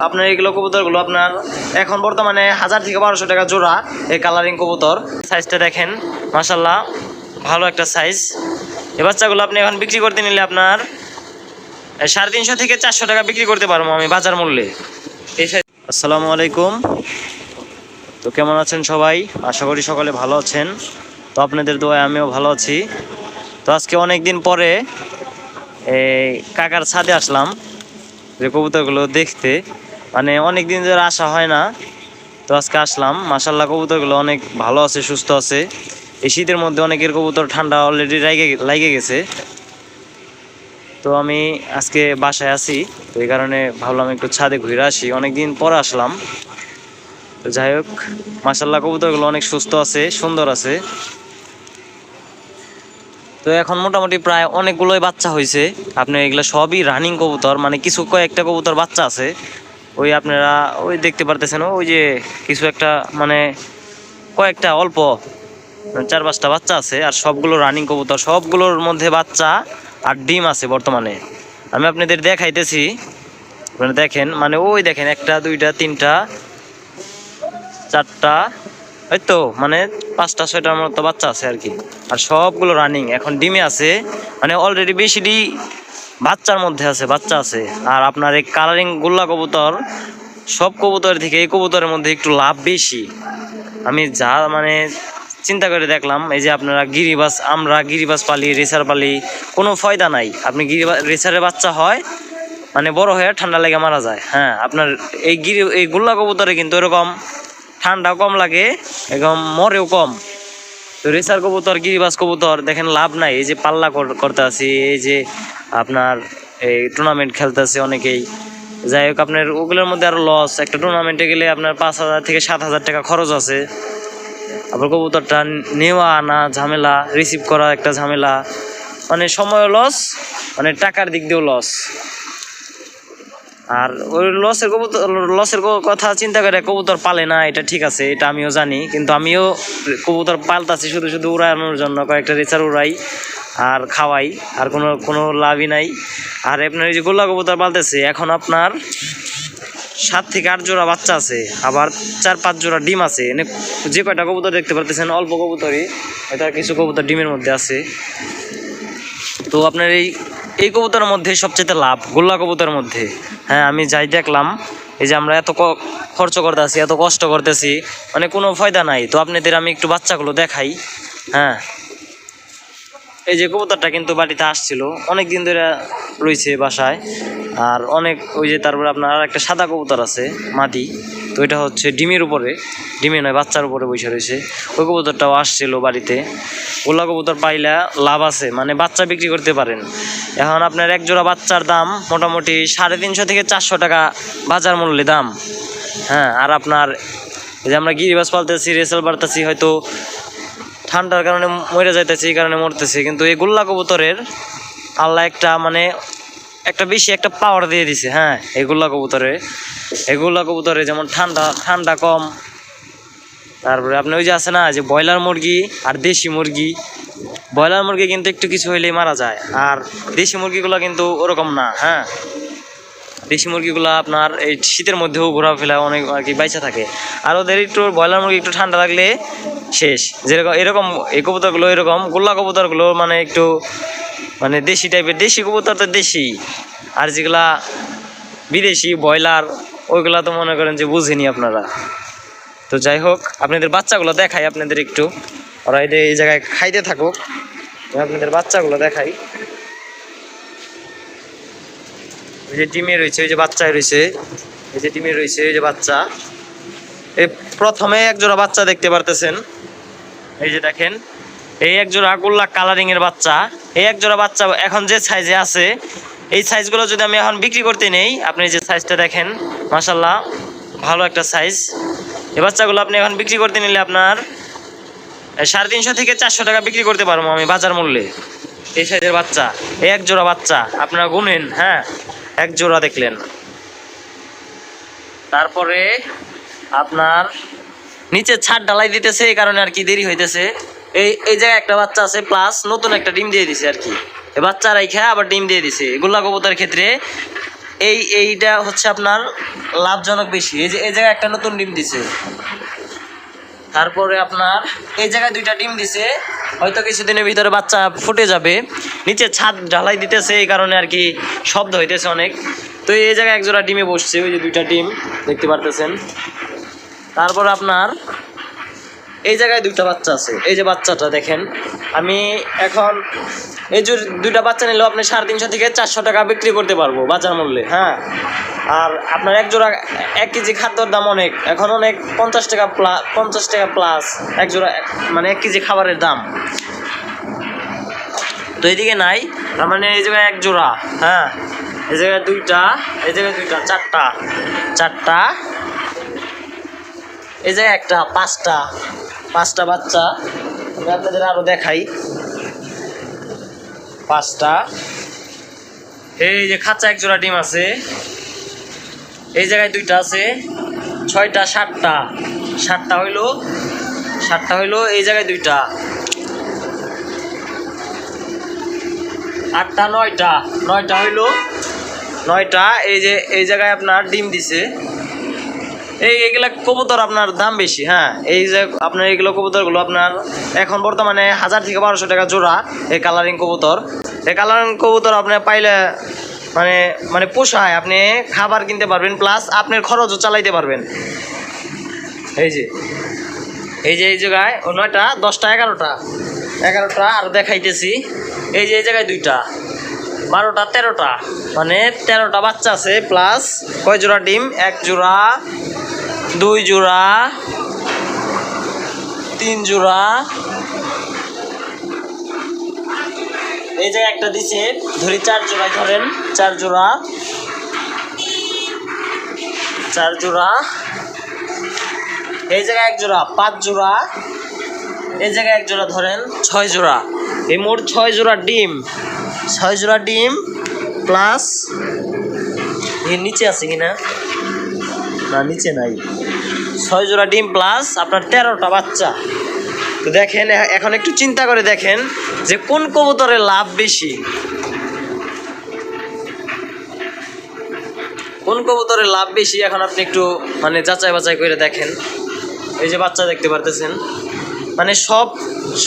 আপনার এইগুলো কবুতরগুলো আপনার এখন বর্তমানে 1000 থেকে 1200 টাকা জোড়া। এই কালারিং কবুতর সাইজটা দেখেন, মাশাল্লাহ ভালো একটা সাইজ। এই বাচ্চাগুলো আপনি এখন বিক্রি করতে নিলে আপনার 350 থেকে 400 টাকা বিক্রি করতে পারবো আমি বাজার মূল্যে। আসসালামু আলাইকুম। তো কেমন আছেন সবাই? আশা করি সকলে ভালো আছেন। তো আপনাদের দোয়ায় আমিও ভালো আছি। তো আজকে অনেক দিন পরে এই কাকার ছাদে আসলাম যে কবুতরগুলো দেখতে, মানে অনেক দিন ধরে আসা হয় না। তো আজকে আসলাম, মাশাল্লাহ কবুতরগুলো অনেক ভালো আছে, সুস্থ আছে। এই শীতের মধ্যে অনেকের কবুতর ঠান্ডা অলরেডি লাগে গেছে। তো আমি আজকে বাসায় আছি, তো এই কারণে ভাবলাম একটু ছাদে ঘুরে আসি, অনেক দিন পরে আসলাম। তো যাই হোক, মাশাল্লাহ কবুতরগুলো অনেক সুস্থ আছে, সুন্দর আছে। তো এখন মোটামুটি প্রায় অনেকগুলোই বাচ্চা হয়েছে। আপনি এগুলো সবই রানিং কবুতর, মানে কিছু কয়েকটা কবুতর বাচ্চা আছে। ওই আপনারা ওই দেখতে পারতেছেন, ওই যে কিছু একটা মানে কয়েকটা অল্প 4-5টা বাচ্চা আছে, আর সবগুলো রানিং কবুতর। সবগুলোর মধ্যে বাচ্চা আর ডিম আছে বর্তমানে। আমি আপনাদের দেখাইতেছি, মানে দেখেন, মানে ওই দেখেন 1টা 2টা 3টা 4টা, ওই তো মানে 5টা 6টার মতো বাচ্চা আছে আর কি। আর সবগুলো রানিং এখন ডিমে আছে, মানে অলরেডি বেশি বাচ্চার মধ্যে আছে, বাচ্চা আছে। আর আপনার এই কালারিং গোল্লা কবুতর সব কবুতরের থেকে এই কবুতরের মধ্যে একটু লাভ বেশি। আমি যা মানে চিন্তা করে দেখলাম, এই যে আপনারা গিরিবাস, আমরা গিরিবাস পালি, রেসার পালি, কোনো ফায়দা নাই। আপনি রেসারের বাচ্চা হয় মানে বড় হয়ে ঠান্ডা লেগে মারা যায়। হ্যাঁ, আপনার এই গোল্লা কবুতরে কিন্তু এরকম ঠান্ডা কম লাগে, একদম মরেও কম। তো রেসার কবুতর, গিরিবাস কবুতর দেখেন লাভ নাই। এই যে পাল্লা করতে আছি, এই যে আপনার এই টুর্নামেন্ট খেলতেছে অনেকেই। যাই হোক, আপনার ওগুলোর মধ্যে আরও লস। একটা টুর্নামেন্টে গেলে আপনার 5000 থেকে 7000 টাকা খরচ আছে। আবার কবুতরটা নেওয়া আনা ঝামেলা, রিসিভ করা একটা ঝামেলা, মানে সময়ও লস, মানে টাকার দিক দিয়েও লস। আর ওই লসের কথা চিন্তা করে কবুতর পালে না, এটা ঠিক আছে, এটা আমিও জানি। কিন্তু আমিও কবুতর পালতাছি শুধু শুধু উড়ানোর জন্য, কয়েকটা রেচার উড়াই আর খাওয়াই, আর কোনো লাভই নাই। আর আপনার এই যে গোল্লা কবুতর পালতেছে, এখন আপনার 7 থেকে 8 জোড়া বাচ্চা আছে, আবার 4-5 জোড়া ডিম আছে। এনে যে কয়টা কবুতর দেখতে পারতেছেন অল্প কবুতরই, এটা কিছু কবুতর ডিমের মধ্যে আছে। তো আপনার এই কবুতরের মধ্যে সবচেয়ে লাভ গোল্লা কবুতরের মধ্যে। হ্যাঁ, আমি যাই দেখলাম, এই যে আমরা এত খরচ করতেছি, এত কষ্ট করতেছি, মানে কোনো ফায়দা নাই। তো আপনাদের আমি একটু বাচ্চাগুলো দেখাই। হ্যাঁ, এই যে কবুতরটা কিন্তু বাড়িতে আসছিল, অনেক দিন ধরে রয়েছে বাসায়। আর অনেক ওই যে তারপরে আপনার আর একটা সাদা কবুতর আছে মাদি, তো এটা হচ্ছে ডিমের উপরে, ডিমে নয় বাচ্চার উপরে বসে রয়েছে। ওই কবুতরটাও আসছিল বাড়িতে। গোল্লা কবুতর পাইলে লাভ আছে, মানে বাচ্চা বিক্রি করতে পারেন। এখন আপনার এক জোড়া বাচ্চার দাম মোটামুটি 350 থেকে 400 টাকা বাজার মূল্যে দাম। হ্যাঁ, আর আপনার এই যে আমরা গিরিবাস পালতেছি, রেসাল পালতেছি, হয়তো ঠান্ডার কারণে মরে যাইতেছে, এই কারণে মরতেছে। কিন্তু এই গোল্লা কবুতরের আল্লাহ একটা মানে একটা বেশি একটা পাওয়ার দিয়ে দিছে। হ্যাঁ, এই গোল্লা কবুতরে যেমন ঠান্ডা কম। তারপরে আপনি ওই যে আছে না যে ব্রয়লার মুরগি আর দেশি মুরগি, ব্রয়লার মুরগি কিন্তু একটু কিছু হইলেই মারা যায়, আর দেশি মুরগিগুলো কিন্তু ওরকম না। হ্যাঁ, দেশি মুরগিগুলো আপনার এই শীতের মধ্যেও ঘোরাফেরা অনেক আর কি বাইচা থাকে। আর ওদের একটু ব্রয়লার মুরগি একটু ঠান্ডা লাগলে শেষ। যেরকম এরকম এই কবুতরগুলো, এরকম গোল্লা কবুতরগুলো মানে একটু মানে দেশি টাইপের। দেশি কবুতর তো দেশি, আর যেগুলা বিদেশি ব্রয়লার ওইগুলা তো মনে করেন যে বুঝেনি আপনারা। তো যাই হোক, আপনাদের বাচ্চাগুলো দেখাই আপনাদের একটু, ওরা এই জায়গায় খাইতে থাকুক, আপনাদের বাচ্চাগুলো দেখাই। ওই যে ডিমে রয়েছে, ওই যে বাচ্চায় রয়েছে, এই যে ডিমে রয়েছে, এই যে বাচ্চা। এই প্রথমে এক জোড়া বাচ্চা দেখতে পারতেছেন, এই যে দেখেন, এই এক জোড়া গোল্লা কালারিং এর বাচ্চা। এই এক জোড়া বাচ্চা এখন যে সাইজে আছে, এই সাইজগুলো যদি আমি এখন বিক্রি করতে নেই, আপনি যে সাইজটা দেখেন, মাশাল্লাহ ভালো একটা সাইজ। এই বাচ্চাগুলো আপনি এখন বিক্রি করতে নিলে আপনার 350 থেকে 400 টাকা বিক্রি করতে পারবো আমি বাজার মূল্যে। এই সাইজের বাচ্চা, এই এক জোড়া বাচ্চা আপনারা গুনেন। হ্যাঁ, এক জোড়া দেখলেন। তারপরে আপনার নিচে ছাদ ঢালাই দিতেছে, এই কারণে আর কি দেরি হইতেছে। এই জায়গায় একটা বাচ্চা আছে, প্লাস নতুন একটা ডিম দিয়ে দিছে আর কি। এই বাচ্চা রাইখা আবার ডিম দিয়ে দিছে। গোল্লা কবুতরের ক্ষেত্রে এইটা হচ্ছে আপনার লাভজনক বেশি। এই জায়গায় একটা নতুন ডিম দিছে, তারপরে আপনার এই জায়গায় 2টা ডিম দিছে, হয়তো কিছুদিনের ভিতরে বাচ্চা ফুটে যাবে। নিচে ছাদ ঢালাই দিতেছে, এই কারণে আর কি শব্দ হইতেছে অনেক। তো এই জায়গায় এক জোড়া ডিমে বসছে, ওই যে 2টা ডিম দেখতে পারতেছেন। তারপর আপনার এই জায়গায় 2টা বাচ্চা আছে, এই যে বাচ্চাটা দেখেন। আমি এখন এই যে 2টা বাচ্চা নিলেও আপনি 350 থেকে 400 টাকা বিক্রি করতে পারবো বাজার মূল্যে, হ্যাঁ। আর আপনার এক জোড়া 1 কেজি খাদ্যর দাম অনেক, এখন অনেক 50 টাকা প্লাস এক জোড়া, মানে 1 কেজি খাবারের দাম। তো এইদিকে নাই, তার মানে এই জায়গায় 1 জোড়া, হ্যাঁ, এই জায়গায় 2টা, এই জায়গায় 2টা, 4টা, এই জায়গায় একটা, 5টা বাচ্চা। আমি আপনাদের আরো দেখাই, 5টা। এই যে খাঁচা 1 জোড়া ডিম আছে, এই জায়গায় 2টা আছে, 6টা, 7টা হইলো, এই জায়গায় 2টা, 8টা, 9টা হইলো, 9টা। এই জায়গায় আপনার ডিম দিছে। এইগুলা কবুতর আপনার দাম বেশি, হ্যাঁ। এই যে আপনার এইগুলো কবুতরগুলো আপনার এখন বর্তমানে 1000 থেকে 1200 টাকা জোড়া। এই কালারিং কবুতর আপনি পাইলে মানে পোষায়, আপনি খাবার কিনতে পারবেন, প্লাস আপনার খরচও চালাইতে পারবেন। এই জায়গায় 9টা, 10টা, 11টা আর দেখাইতেছি। এই জায়গায় 2টা, 12টা, 13টা, মানে 13টা বাচ্চা আছে, প্লাস কয় জোড়া ডিম? 1 জোড়া, 2 জোড়া, 3 জোড়া। এই জায়গায় একটা দিছে, ধরি 4 জোড়ায় ধরেন, 4 জোড়া। এই জায়গায় 1 জোড়া, 5 জোড়া। এই জায়গায় 1 জোড়া ধরেন, 6 জোড়া। এই মোট 6 জোড়া ডিম, প্লাস এর নিচে আছে কিনা, না নিচে নাই। 6 জোড়া ডিম প্লাস আপনার 13টা বাচ্চা। তো দেখেন, এখন একটু চিন্তা করে দেখেন যে কোন কবুতরের লাভ বেশি, এখন আপনি একটু যাচাই বাছাই করে দেখেন। এই যে বাচ্চা দেখতে পারতেছেন,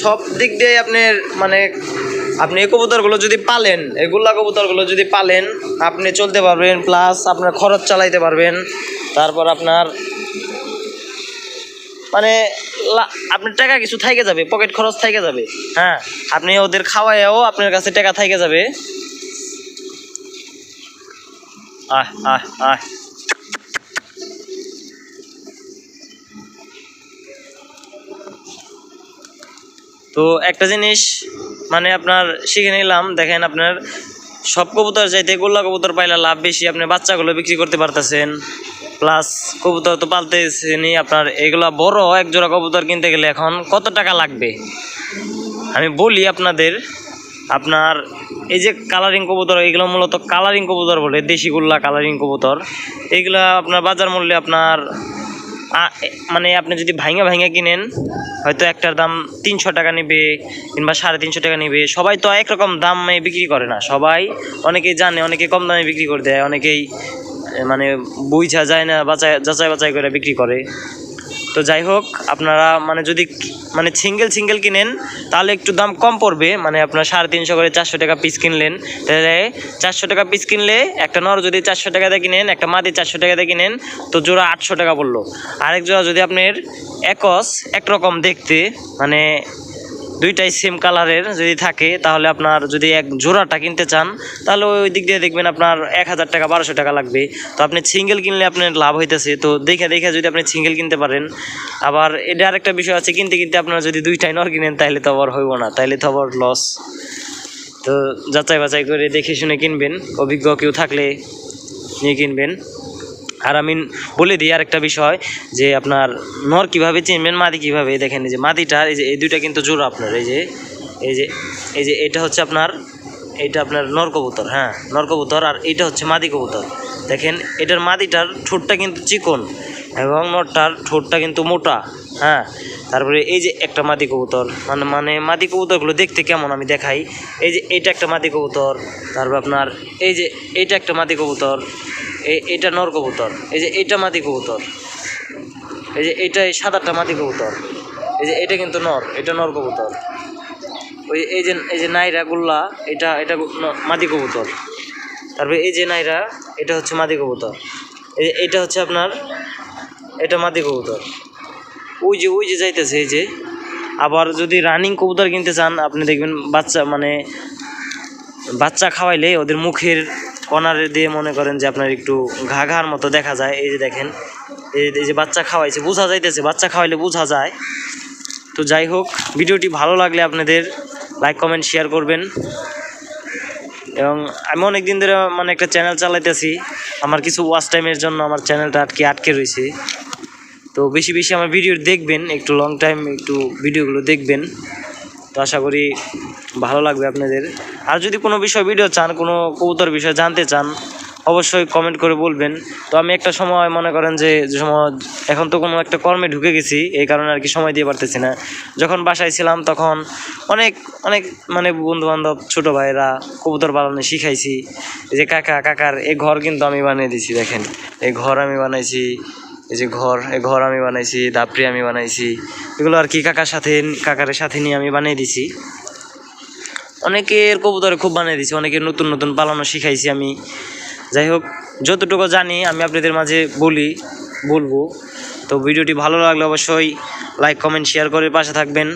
সব দিক দিয়ে আপনার আপনি এই কবুতরগুলো যদি পালেন, কবুতরগুলো যদি পালেন, আপনি চলতে পারবেন, প্লাস আপনার খরচ চালাইতে পারবেন। তারপর আপনার আপনার টাকা কিছু থাইকে যাবে, পকেট খরচ থাইকে যাবে, হ্যাঁ। আপনি ওদের খাওয়াইও আপনার কাছে টাকা থাইকে যাবে। তো একটা জিনিস আপনার শিখে নিলাম, দেখেন আপনার সব কবুতর চাইতে গোল্লা কবুতর পাইলে লাভ বেশি। আপনি বাচ্চাগুলো বিক্রি করতে পারতেছেন, প্লাস কবুতর তো পালতেছেনই। আপনার এগুলা বড় 1 জোড়া কবুতর কিনতে গেলে এখন কত টাকা লাগবে আমি বলি আপনাদের। আপনার এই যে কালারিং কবুতর, এগুলো মূলত কালারিং কবুতর বলে, দেশিগুল্লা কালারিং কবুতর। এইগুলা আপনার বাজার মূল্যে আপনার আপনি যদি ভাঙা কিনেন, হয়তো একটার দাম 300 টাকা নেবে কিংবা 350 টাকা নেবে। সবাই তো একরকম দামে বিক্রি করে না, অনেকেই জানে, অনেকে কম দামে বিক্রি করে দেয়, অনেকেই বুঝা যায় না, যাচাই বাছাই করে বিক্রি করে। তো যাই হোক, আপনারা যদি সিঙ্গেল কিনেন তাহলে একটু দাম কম পড়বে। আপনার 350 করে 400 টাকা পিস কিনলেন, তাহলে 400 টাকা পিস কিনলে একটা নর যদি 400 টাকা দিয়ে কিনেন, একটা মাদি 400 টাকা দিয়ে কিনেন, তো জোড়া 800 টাকা পড়লো। আরেক জোড়া যদি আপনার একরকম দেখতে, দুইটাই সেম কালারের যদি থাকে, তাহলে আপনার যদি এক জোড়াটা কিনতে চান, তাহলে ওই দিক দিয়ে দেখবেন আপনার 1000 টাকা 1200 টাকা লাগবে। তো আপনি সিঙ্গেল কিনলে আপনার লাভ হইতেছে। তো দেখে যদি আপনি সিঙ্গেল কিনতে পারেন। আবার এটা আরেকটা বিষয় আছে, কিনতে আপনারা যদি 2টাই নর কিনেন, তাহলে তো আবার হইব না, তাহলে তো আবার লস। তো যাচাই বাছাই করে দেখে শুনে কিনবেন, অভিজ্ঞ কেউ থাকলে নিয়ে কিনবেন। আর আমি বলে দিই আরেকটা বিষয়, যে আপনার নর কীভাবে চিনবেন, মাদি কীভাবে। দেখেন এই যে মাদিটা, এই 2টা কিন্তু জোড়া আপনার। এই যে এটা হচ্ছে আপনার নর কবুতর, হ্যাঁ, নর কবুতর। আর এইটা হচ্ছে মাদি কবুতর। দেখেন এটার মাদিটার ঠোঁটটা কিন্তু চিকন, এবং নরটার ঠোঁটটা কিন্তু মোটা। হ্যাঁ, তারপরে এই যে একটা মাদি কবুতর, মানে মাদি কবুতরগুলো দেখতে কেমন আমি দেখাই। এই যে এইটা একটা মাদি কবুতর, তারপর আপনার এই যে এইটা একটা মাদি কবুতর, এইটা নর কবুতর, এই যে এইটা মাদি কবুতর, এই যে এইটা এই সাদাটা মাদি কবুতর, এই যে এটা কিন্তু নর, এটা নর কবুতর। ওই এই যে নাইরা গুল্লা, এটা মাদি কবুতর। তারপরে এই যে নাইরা, এটা হচ্ছে মাদি কবুতর। এইটা হচ্ছে আপনার, এটা মাদি কবুতর। ওই যে যাইতেছে এই যে। আবার যদি রানিং কবুতর কিনতে চান, আপনি দেখবেন বাচ্চা খাওয়াইলে ওদের মুখের কর্নারে দিয়ে মনে করেন যে আপনার একটু ঘাঘার মতো দেখা যায়। এই যে দেখেন, এই যে বাচ্চা খাওয়াইছে, বোঝা যাইতেছে, বাচ্চা খাওয়াইলে বোঝা যায়। তো যাই হোক, ভিডিওটি ভালো লাগলে আপনাদের লাইক কমেন্ট শেয়ার করবেন। এবং আমি অনেক দিন ধরে মানে একটা চ্যানেল চালাইতেছি, আমার কিছু ওয়াচ টাইমের জন্য আমার চ্যানেলটা আটকে রয়েছে। তো বেশি আমার ভিডিও দেখবেন, একটু লং টাইম একটু ভিডিওগুলো দেখবেন। তো আশা করি ভালো লাগবে আপনাদের। আর যদি কোনো ভিডিও চান, কোনো কবুতর বিষয়ে জানতে চান, অবশ্যই কমেন্ট করে বলবেন। তো আমি একটা সময় মনে করেন যে সময় এখন তো কোনো একটা কর্মে ঢুকে গেছি, এই কারণে আর কি সময় দিয়ে পারতেছি না। যখন বাসায় ছিলাম তখন অনেক মানে বন্ধুবান্ধব ছোটো ভাইরা কবুতর পালনে শিখাইছি। এই যে কাকার এই ঘর কিন্তু আমি বানিয়ে দিছি, দেখেন এই ঘর আমি বানাইছি, এই যে এই ঘর আমি বানাইছি, দাপড়ি আমি বানাইছি, এগুলো আর কি কাকারের সাথে নিয়ে আমি বানিয়ে দিছি। অনেকের কবুতরে খুব বানিয়ে দিছি, অনেকের নতুন পালানো শিখাইছি আমি। যাই হোক, যতটুকু জানি আমি আপনাদের মাঝে বলবো। তো ভিডিওটি ভালো লাগলে অবশ্যই লাইক কমেন্ট শেয়ার করে পাশে থাকবেন।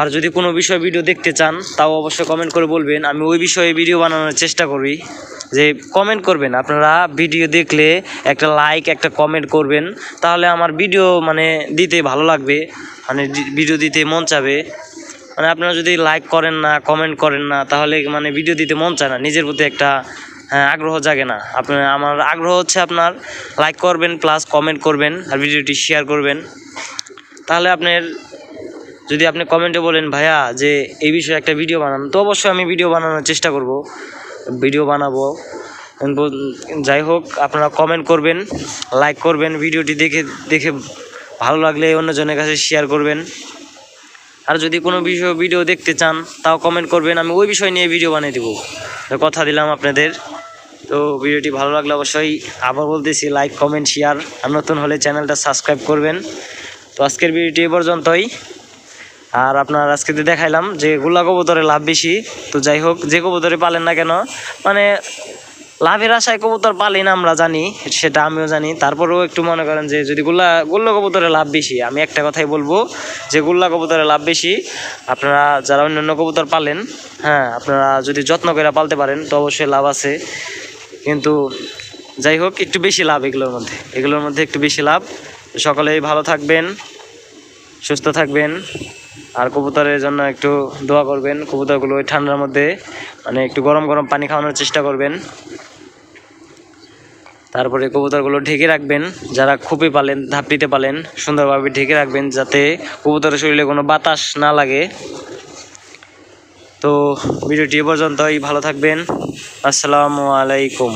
আর যদি কোনো ভিডিও দেখতে চান, তাও অবশ্যই কমেন্ট করে বলবেন, আমি ওই বিষয়ে ভিডিও বানানোর চেষ্টা করি। যে কমেন্ট করবেন আপনারা, ভিডিও দেখলে একটা লাইক একটা কমেন্ট করবেন, তাহলে আমার ভিডিও মানে দিতে ভালো লাগবে, মানে ভিডিও দিতে মন চাবে। মানে আপনারা যদি লাইক করেন না, কমেন্ট করেন না, তাহলে মানে ভিডিও দিতে মন চায় না, নিজের প্রতি একটা আগ্রহ জাগে না। আমার আগ্রহ হচ্ছে আপনার লাইক করবেন প্লাস কমেন্ট করবেন আর ভিডিওটি শেয়ার করবেন। তাহলে যদি আপনি কমেন্টে বলেন ভাইয়া যে এই বিষয়ে একটা ভিডিও বানান, তো অবশ্যই আমি ভিডিও বানানোর চেষ্টা করব, ভিডিও বানাবো। যাই হোক, আপনারা কমেন্ট করবেন, লাইক করবেন, ভিডিওটি দেখে ভালো লাগলে অন্যজনের কাছে শেয়ার করবেন। আর যদি কোনো ভিডিও দেখতে চান, তাও কমেন্ট করবেন, আমি ওই বিষয় নিয়ে ভিডিও বানিয়ে দেবো, কথা দিলাম আপনাদের। তো ভিডিওটি ভালো লাগলে অবশ্যই আবার বলতেছি লাইক কমেন্ট শেয়ার, আর নতুন হলে চ্যানেলটা সাবস্ক্রাইব করবেন। তো আজকের ভিডিওটি এ পর্যন্তই। আর আপনার আজকে দেখাইলাম যে গোল্লা কবুতরে লাভ বেশি। তো যাই হোক, যে কবুতরে পালেন না কেন, মানে লাভের আশায় কবুতর পালি না, আমরা জানি, সেটা আমিও জানি। তারপরেও একটু মনে করেন যে যদি গোল্লা কবুতরে লাভ বেশি, আমি একটা কথাই বলবো যে গোল্লা কবুতরে লাভ বেশি। আপনারা যারা অন্যান্য কবুতর পালেন, হ্যাঁ, আপনারা যদি যত্ন করে পালতে পারেন তো অবশ্যই লাভ আছে। কিন্তু যাই হোক, একটু বেশি লাভ এগুলোর মধ্যে একটু বেশি লাভ। সকলেই ভালো থাকবেন, সুস্থ থাকবেন। আর কবুতরের জন্য একটু দোয়া করবেন, কবুতরগুলো ওই ঠান্ডার মধ্যে মানে একটু গরম পানি খাওয়ানোর চেষ্টা করবেন। তারপরে কবুতরগুলো ঢেকে রাখবেন, যারা খুপে পালেন, ধাপড়িতে পালেন, সুন্দরভাবে ঢেকে রাখবেন যাতে কবুতরের শরীরে কোনো বাতাস না লাগে। তো ভিডিওটি এ পর্যন্তই, ভালো থাকবেন। আসসালামু আলাইকুম।